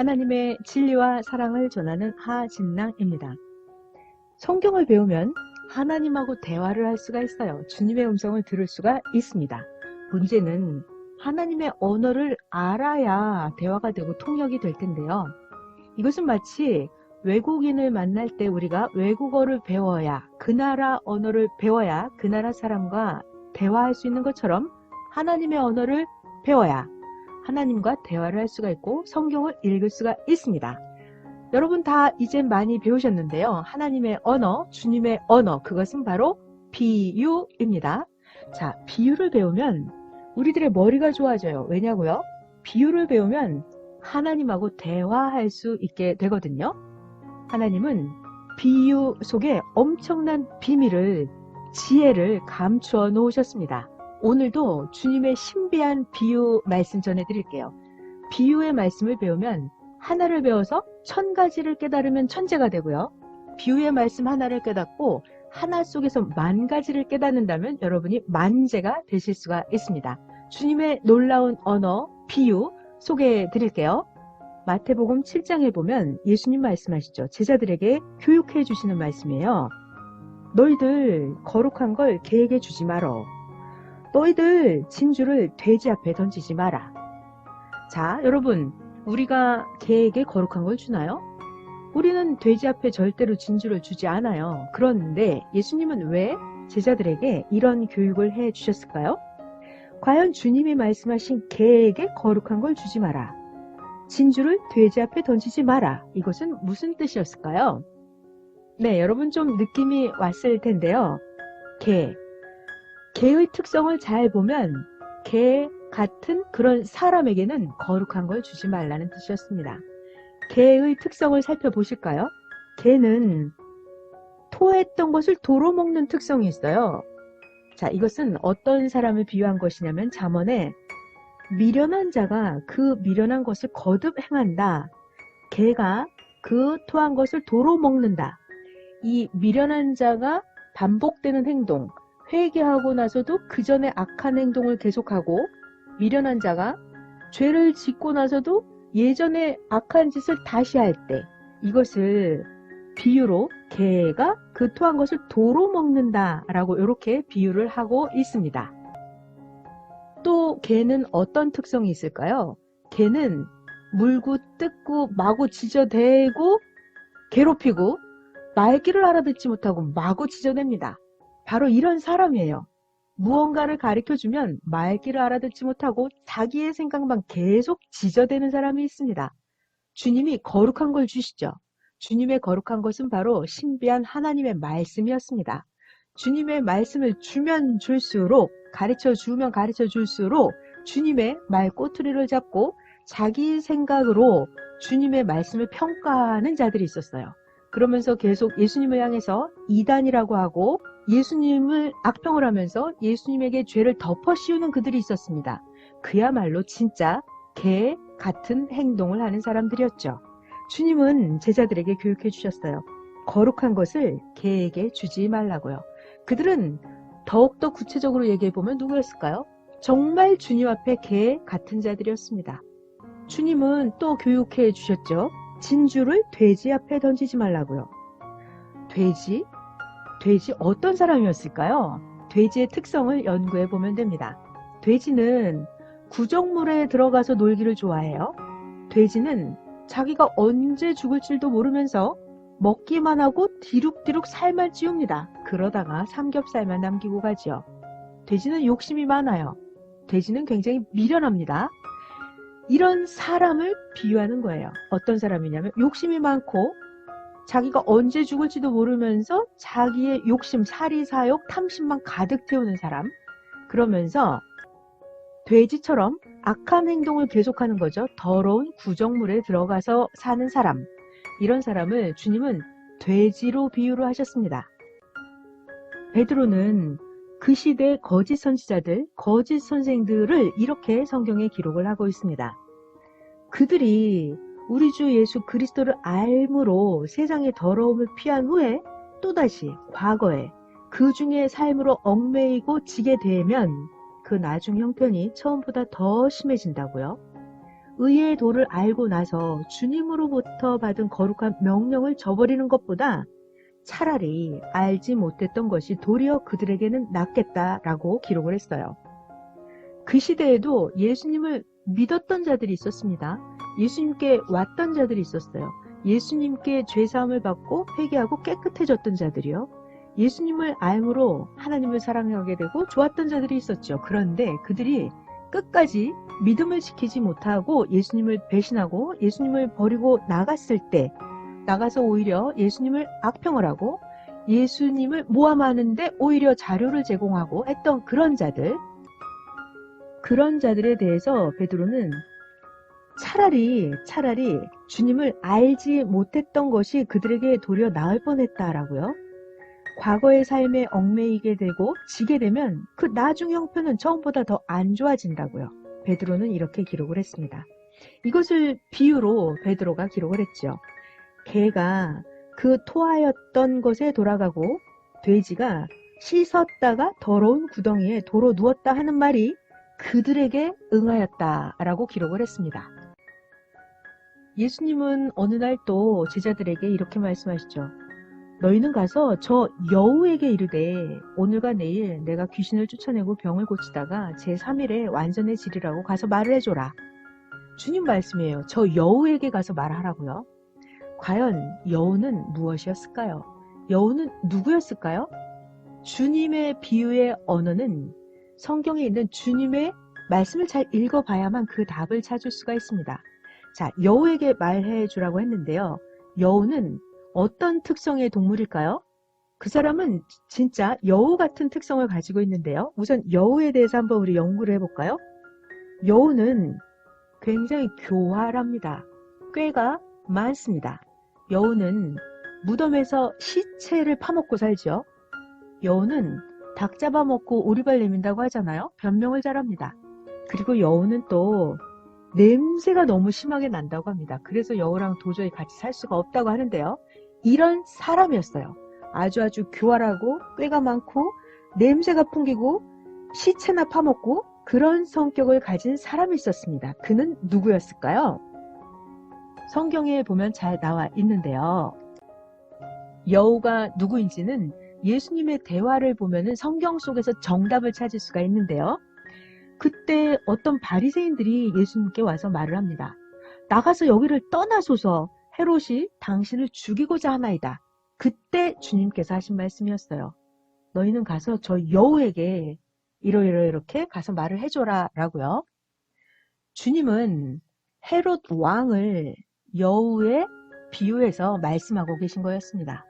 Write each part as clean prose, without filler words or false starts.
하나님의 진리와 사랑을 전하는 하진랑입니다. 성경을 배우면 하나님하고 대화를 할 수가 있어요. 주님의 음성을 들을 수가 있습니다. 문제는 하나님의 언어를 알아야 대화가 되고 통역이 될 텐데요. 이것은 마치 외국인을 만날 때 우리가 외국어를 배워야, 그 나라 언어를 배워야 그 나라 사람과 대화할 수 있는 것처럼 하나님의 언어를 배워야 하나님과 대화를 할 수가 있고 성경을 읽을 수가 있습니다. 여러분 다 이제 많이 배우셨는데요. 하나님의 언어, 주님의 언어, 그것은 바로 비유입니다. 자, 비유를 배우면 우리들의 머리가 좋아져요. 왜냐고요? 비유를 배우면 하나님하고 대화할 수 있게 되거든요. 하나님은 비유 속에 엄청난 비밀을, 지혜를 감추어 놓으셨습니다. 오늘도 주님의 신비한 비유 말씀 전해드릴게요. 비유의 말씀을 배우면 하나를 배워서 1000가지를 깨달으면 천재가 되고요. 비유의 말씀 하나를 깨닫고 하나 속에서 10,000가지를 깨닫는다면 여러분이 만재가 되실 수가 있습니다. 주님의 놀라운 언어, 비유 소개해 드릴게요. 마태복음 7장에 보면 예수님 말씀하시죠. 제자들에게 교육해 주시는 말씀이에요. 너희들 거룩한 걸 개에게 주지 말어. 너희들 진주를 돼지 앞에 던지지 마라. 자, 여러분, 우리가 개에게 거룩한 걸 주나요? 우리는 돼지 앞에 절대로 진주를 주지 않아요. 그런데 예수님은 왜 제자들에게 이런 교육을 해 주셨을까요? 과연 주님이 말씀하신 개에게 거룩한 걸 주지 마라, 진주를 돼지 앞에 던지지 마라, 이것은 무슨 뜻이었을까요? 네, 여러분 좀 느낌이 왔을 텐데요. 개의 특성을 잘 보면 개 같은 그런 사람에게는 거룩한 걸 주지 말라는 뜻이었습니다. 개의 특성을 살펴보실까요? 개는 토했던 것을 도로 먹는 특성이 있어요. 자, 이것은 어떤 사람을 비유한 것이냐면 잠언에 미련한 자가 그 미련한 것을 거듭 행한다. 개가 그 토한 것을 도로 먹는다. 이 미련한 자가 반복되는 행동, 회개하고 나서도 그 전에 악한 행동을 계속하고, 미련한 자가 죄를 짓고 나서도 예전에 악한 짓을 다시 할 때, 이것을 비유로 개가 그 토한 것을 도로 먹는다라고 이렇게 비유를 하고 있습니다. 또 개는 어떤 특성이 있을까요? 개는 물고 뜯고 마구 지저대고 괴롭히고 말귀를 알아듣지 못하고 마구 지저댑니다. 바로 이런 사람이에요. 무언가를 가르쳐주면 말귀를 알아듣지 못하고 자기의 생각만 계속 지저대는 사람이 있습니다. 주님이 거룩한 걸 주시죠. 주님의 거룩한 것은 바로 신비한 하나님의 말씀이었습니다. 주님의 말씀을 주면 줄수록, 가르쳐주면 가르쳐줄수록 주님의 말 꼬투리를 잡고 자기 생각으로 주님의 말씀을 평가하는 자들이 있었어요. 그러면서 계속 예수님을 향해서 이단이라고 하고 예수님을 악평을 하면서 예수님에게 죄를 덮어 씌우는 그들이 있었습니다. 그야말로 진짜 개 같은 행동을 하는 사람들이었죠. 주님은 제자들에게 교육해 주셨어요. 거룩한 것을 개에게 주지 말라고요. 그들은 더욱더 구체적으로 얘기해 보면 누구였을까요? 정말 주님 앞에 개 같은 자들이었습니다. 주님은 또 교육해 주셨죠. 진주를 돼지 앞에 던지지 말라고요. 돼지 어떤 사람이었을까요? 돼지의 특성을 연구해 보면 됩니다. 돼지는 구정물에 들어가서 놀기를 좋아해요. 돼지는 자기가 언제 죽을지도 모르면서 먹기만 하고 디룩디룩 살만 찌웁니다. 그러다가 삼겹살만 남기고 가지요. 돼지는 욕심이 많아요. 돼지는 굉장히 미련합니다. 이런 사람을 비유하는 거예요. 어떤 사람이냐면 욕심이 많고 자기가 언제 죽을지도 모르면서 자기의 욕심, 사리사욕, 탐심만 가득 태우는 사람. 그러면서 돼지처럼 악한 행동을 계속하는 거죠. 더러운 구정물에 들어가서 사는 사람. 이런 사람을 주님은 돼지로 비유를 하셨습니다. 베드로는 그 시대의 거짓 선지자들, 거짓 선생들을 이렇게 성경에 기록을 하고 있습니다. 그들이 우리 주 예수 그리스도를 알므로 세상의 더러움을 피한 후에 또다시 과거에 그 중에 삶으로 얽매이고 지게 되면 그 나중 형편이 처음보다 더 심해진다고요. 의의 도를 알고 나서 주님으로부터 받은 거룩한 명령을 저버리는 것보다 차라리 알지 못했던 것이 도리어 그들에게는 낫겠다라고 기록을 했어요. 그 시대에도 예수님을 믿었던 자들이 있었습니다. 예수님께 왔던 자들이 있었어요. 예수님께 죄사함을 받고 회개하고 깨끗해졌던 자들이요. 예수님을 알므로 하나님을 사랑하게 되고 좋았던 자들이 있었죠. 그런데 그들이 끝까지 믿음을 지키지 못하고 예수님을 배신하고 예수님을 버리고 나갔을 때, 나가서 오히려 예수님을 악평을 하고 예수님을 모함하는데 오히려 자료를 제공하고 했던 그런 자들에 대해서 베드로는 차라리 주님을 알지 못했던 것이 그들에게 도리어 나을 뻔했다라고요. 과거의 삶에 얽매이게 되고 지게 되면 그 나중 형편은 처음보다 더 안 좋아진다고요. 베드로는 이렇게 기록을 했습니다. 이것을 비유로 베드로가 기록을 했죠. 개가 그 토하였던 것에 돌아가고 돼지가 씻었다가 더러운 구덩이에 도로 누웠다 하는 말이 그들에게 응하였다라고 기록을 했습니다. 예수님은 어느 날 또 제자들에게 이렇게 말씀하시죠. 너희는 가서 저 여우에게 이르되 오늘과 내일 내가 귀신을 쫓아내고 병을 고치다가 제3일에 완전해지리라고 가서 말을 해줘라. 주님 말씀이에요. 저 여우에게 가서 말하라고요. 과연 여우는 무엇이었을까요? 여우는 누구였을까요? 주님의 비유의 언어는 성경에 있는 주님의 말씀을 잘 읽어봐야만 그 답을 찾을 수가 있습니다. 자, 여우에게 말해 주라고 했는데요. 여우는 어떤 특성의 동물일까요? 그 사람은 진짜 여우 같은 특성을 가지고 있는데요. 우선 여우에 대해서 한번 우리 연구를 해볼까요? 여우는 굉장히 교활합니다. 꾀가 많습니다. 여우는 무덤에서 시체를 파먹고 살죠. 여우는 닭 잡아먹고 오리발 내민다고 하잖아요. 변명을 잘합니다. 그리고 여우는 또 냄새가 너무 심하게 난다고 합니다. 그래서 여우랑 도저히 같이 살 수가 없다고 하는데요. 이런 사람이었어요. 아주 교활하고 꾀가 많고 냄새가 풍기고 시체나 파먹고 그런 성격을 가진 사람이 있었습니다. 그는 누구였을까요? 성경에 보면 잘 나와 있는데요. 여우가 누구인지는 예수님의 대화를 보면은 성경 속에서 정답을 찾을 수가 있는데요. 그때 어떤 바리새인들이 예수님께 와서 말을 합니다. 나가서 여기를 떠나소서. 헤롯이 당신을 죽이고자 하나이다. 그때 주님께서 하신 말씀이었어요. 너희는 가서 저 여우에게 이렇게 가서 말을 해줘라 라고요. 주님은 헤롯 왕을 여우에 비유해서 말씀하고 계신 거였습니다.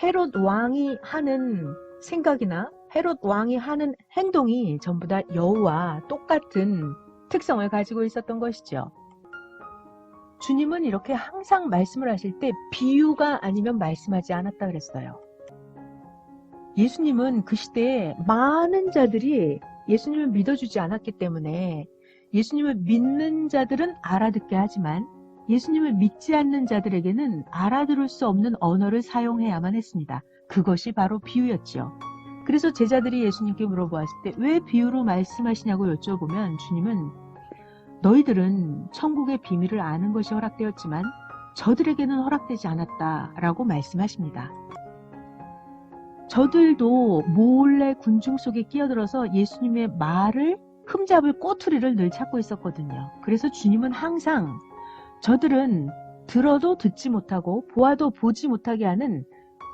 헤롯 왕이 하는 생각이나 헤롯 왕이 하는 행동이 전부 다 여우와 똑같은 특성을 가지고 있었던 것이죠. 주님은 이렇게 항상 말씀을 하실 때 비유가 아니면 말씀하지 않았다 그랬어요. 예수님은 그 시대에 많은 자들이 예수님을 믿어주지 않았기 때문에 예수님을 믿는 자들은 알아듣게 하지만 예수님을 믿지 않는 자들에게는 알아들을 수 없는 언어를 사용해야만 했습니다. 그것이 바로 비유였죠. 그래서 제자들이 예수님께 물어보았을 때 왜 비유로 말씀하시냐고 여쭤보면 주님은 너희들은 천국의 비밀을 아는 것이 허락되었지만 저들에게는 허락되지 않았다라고 말씀하십니다. 저들도 몰래 군중 속에 끼어들어서 예수님의 말을 흠잡을 꼬투리를 늘 찾고 있었거든요. 그래서 주님은 항상 저들은 들어도 듣지 못하고 보아도 보지 못하게 하는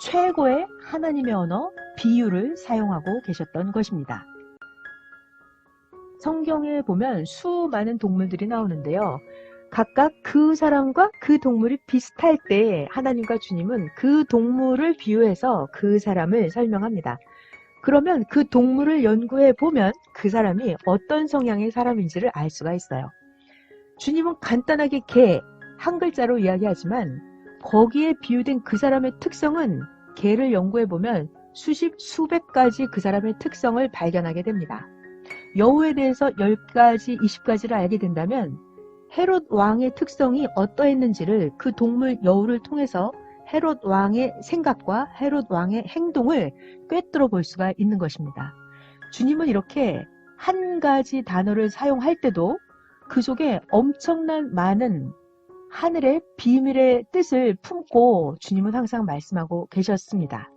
최고의 하나님의 언어, 비유를 사용하고 계셨던 것입니다. 성경에 보면 수많은 동물들이 나오는데요. 각각 그 사람과 그 동물이 비슷할 때 하나님과 주님은 그 동물을 비유해서 그 사람을 설명합니다. 그러면 그 동물을 연구해 보면 그 사람이 어떤 성향의 사람인지를 알 수가 있어요. 주님은 간단하게 개, 한 글자로 이야기하지만 거기에 비유된 그 사람의 특성은 개를 연구해 보면 수십, 수백 가지 그 사람의 특성을 발견하게 됩니다. 여우에 대해서 10가지, 20가지를 알게 된다면 헤롯 왕의 특성이 어떠했는지를 그 동물 여우를 통해서 헤롯 왕의 생각과 헤롯 왕의 행동을 꿰뚫어 볼 수가 있는 것입니다. 주님은 이렇게 한 가지 단어를 사용할 때도 그 속에 엄청난 많은 하늘의 비밀의 뜻을 품고 주님은 항상 말씀하고 계셨습니다.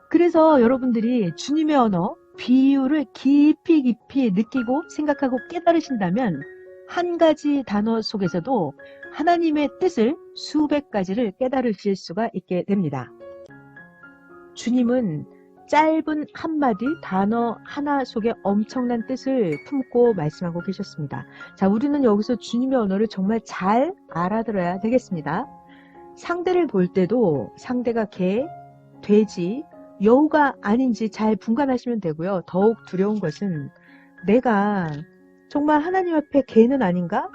그래서 여러분들이 주님의 언어, 비유를 깊이 느끼고 생각하고 깨달으신다면 한 가지 단어 속에서도 하나님의 뜻을 수백 가지를 깨달으실 수가 있게 됩니다. 주님은 짧은 한마디 단어 하나 속에 엄청난 뜻을 품고 말씀하고 계셨습니다. 자, 우리는 여기서 주님의 언어를 정말 잘 알아들어야 되겠습니다. 상대를 볼 때도 상대가 개, 돼지, 여우가 아닌지 잘 분간하시면 되고요. 더욱 두려운 것은 내가 정말 하나님 앞에 개는 아닌가?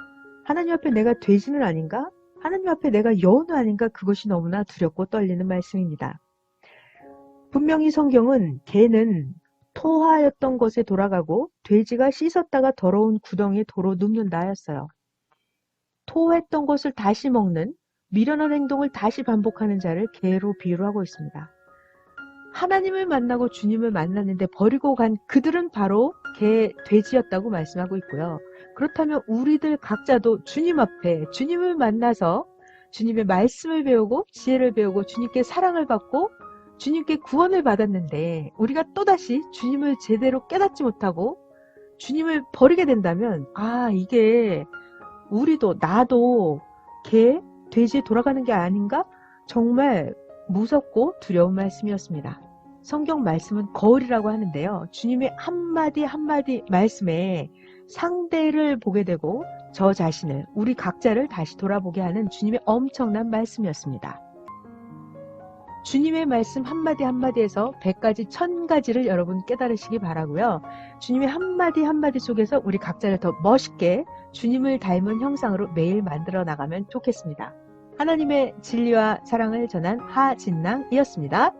하나님 앞에 내가 돼지는 아닌가? 하나님 앞에 내가 여우는 아닌가? 그것이 너무나 두렵고 떨리는 말씀입니다. 분명히 성경은 개는 토하였던 것에 돌아가고 돼지가 씻었다가 더러운 구덩이에 도로 눕는다 하였어요. 토했던 것을 다시 먹는 미련한 행동을 다시 반복하는 자를 개로 비유를 하고 있습니다. 하나님을 만나고 주님을 만났는데 버리고 간 그들은 바로 개, 돼지였다고 말씀하고 있고요. 그렇다면 우리들 각자도 주님 앞에 주님을 만나서 주님의 말씀을 배우고 지혜를 배우고 주님께 사랑을 받고 주님께 구원을 받았는데 우리가 또다시 주님을 제대로 깨닫지 못하고 주님을 버리게 된다면 이게 우리도 나도 개, 돼지에 돌아가는 게 아닌가? 정말 무섭고 두려운 말씀이었습니다. 성경 말씀은 거울이라고 하는데요. 주님의 한마디 한마디 말씀에 상대를 보게 되고 저 자신을, 우리 각자를 다시 돌아보게 하는 주님의 엄청난 말씀이었습니다. 주님의 말씀 한마디 한마디에서 100가지, 1000가지를 여러분 깨달으시기 바라고요. 주님의 한마디 한마디 속에서 우리 각자를 더 멋있게 주님을 닮은 형상으로 매일 만들어 나가면 좋겠습니다. 하나님의 진리와 사랑을 전한 하진낭이었습니다.